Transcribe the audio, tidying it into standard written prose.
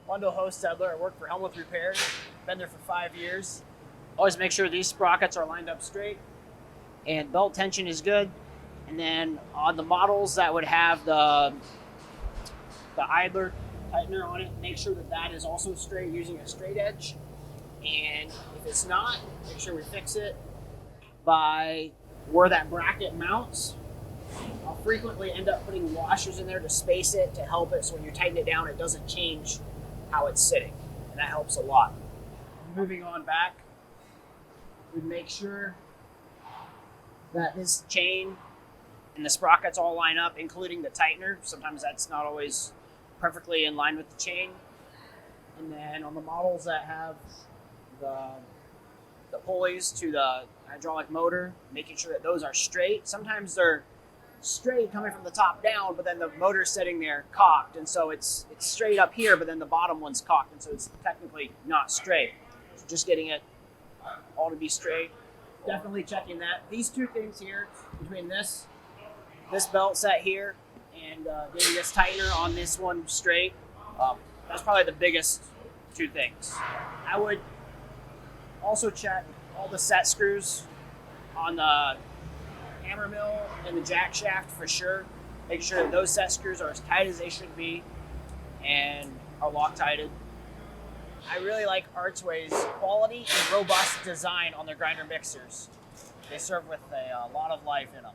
Wendell Hostetler. I work for Helmuth Repair. Been there for 5 years. Always make sure these sprockets are lined up straight and belt tension is good. And then on the models that would have the idler tightener on it, make sure that that is also straight using a straight edge. And if it's not, make sure we fix it by where that bracket mounts. I'll frequently end up putting washers in there to space it, to help it so when you tighten it down, it doesn't change how it's sitting. And that helps a lot. Moving on back, we make sure that this chain and the sprockets all line up, including the tightener. Sometimes that's not always perfectly in line with the chain. And then on the models that have the pulleys to the hydraulic motor, making sure that those are straight. Sometimes they're straight coming from the top down, but then the motor's sitting there cocked, and so it's straight up here, but then the bottom one's cocked, and so it's technically not straight. So just getting it all to be straight. Definitely checking that. These two things here, between this belt set here and getting this tightener on this one straight, that's probably the biggest two things. I would also check all the set screws on the hammer mill and the jack shaft for sure. Make sure that those set screws are as tight as they should be and are Loctited. I really like Archway's quality and robust design on their grinder mixers. They serve with a lot of life in them.